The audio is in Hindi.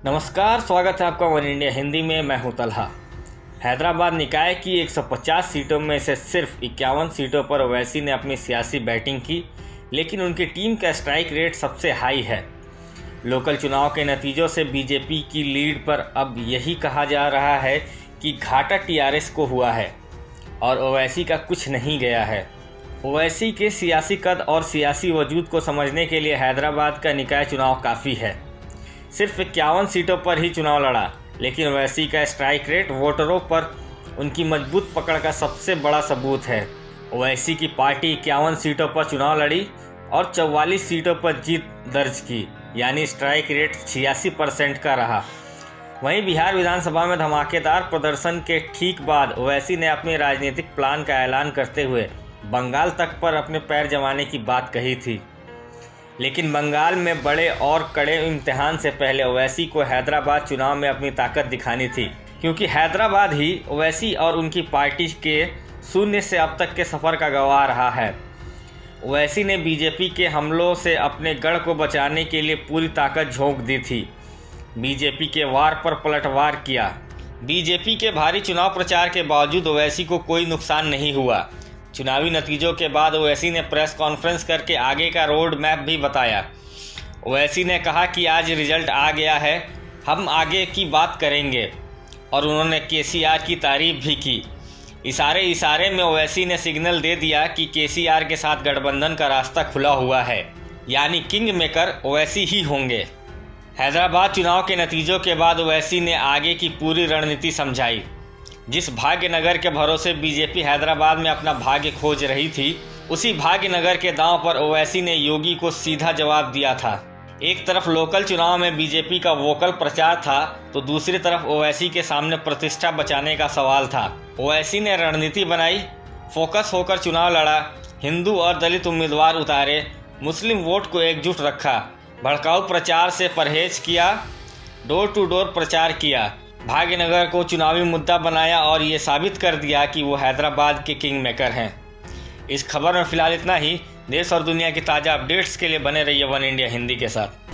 नमस्कार, स्वागत है आपका वन इंडिया हिंदी में। मैं हूं तलहा। हैदराबाद निकाय की 150 सीटों में से सिर्फ 51 सीटों पर ओवैसी ने अपनी सियासी बैटिंग की, लेकिन उनकी टीम का स्ट्राइक रेट सबसे हाई है। लोकल चुनाव के नतीजों से बीजेपी की लीड पर अब यही कहा जा रहा है कि घाटा टीआरएस को हुआ है और ओवैसी का कुछ नहीं गया है। ओवैसी के सियासी कद और सियासी वजूद को समझने के लिए हैदराबाद का निकाय चुनाव काफ़ी है। सिर्फ 51 सीटों पर ही चुनाव लड़ा, लेकिन ओवैसी का स्ट्राइक रेट वोटरों पर उनकी मजबूत पकड़ का सबसे बड़ा सबूत है। ओवैसी की पार्टी 51 सीटों पर चुनाव लड़ी और 44 सीटों पर जीत दर्ज की, यानी स्ट्राइक रेट 86% का रहा। वहीं बिहार विधानसभा में धमाकेदार प्रदर्शन के ठीक बाद ओवैसी ने अपने राजनीतिक प्लान का ऐलान करते हुए बंगाल तक पर अपने पैर जमाने की बात कही थी। लेकिन बंगाल में बड़े और कड़े इम्तिहान से पहले ओवैसी को हैदराबाद चुनाव में अपनी ताकत दिखानी थी, क्योंकि हैदराबाद ही ओवैसी और उनकी पार्टी के शून्य से अब तक के सफ़र का गवाह रहा है। ओवैसी ने बीजेपी के हमलों से अपने गढ़ को बचाने के लिए पूरी ताकत झोंक दी थी। बीजेपी के वार पर पलटवार किया। बीजेपी के भारी चुनाव प्रचार के बावजूद ओवैसी को कोई नुकसान नहीं हुआ। चुनावी नतीजों के बाद ओवैसी ने प्रेस कॉन्फ्रेंस करके आगे का रोड मैप भी बताया। ओवैसी ने कहा कि आज रिजल्ट आ गया है, हम आगे की बात करेंगे, और उन्होंने केसीआर की तारीफ भी की। इशारे में ओवैसी ने सिग्नल दे दिया कि केसीआर के साथ गठबंधन का रास्ता खुला हुआ है, यानी किंग मेकर ओवैसी ही होंगे। हैदराबाद चुनाव के नतीजों के बाद ओवैसी ने आगे की पूरी रणनीति समझाई। जिस भाग्यनगर के भरोसे बीजेपी हैदराबाद में अपना भाग्य खोज रही थी, उसी भाग्यनगर के दांव पर ओवैसी ने योगी को सीधा जवाब दिया था। एक तरफ लोकल चुनाव में बीजेपी का वोकल प्रचार था, तो दूसरी तरफ ओवैसी के सामने प्रतिष्ठा बचाने का सवाल था। ओवैसी ने रणनीति बनाई, फोकस होकर चुनाव लड़ा, हिंदू और दलित उम्मीदवार उतारे, मुस्लिम वोट को एकजुट रखा, भड़काऊ प्रचार से परहेज किया, डोर टू डोर प्रचार किया, भाग्यनगर को चुनावी मुद्दा बनाया और ये साबित कर दिया कि वो हैदराबाद के किंग मेकर हैं। इस खबर में फ़िलहाल इतना ही। देश और दुनिया की ताज़ा अपडेट्स के लिए बने रहिए वन इंडिया हिंदी के साथ।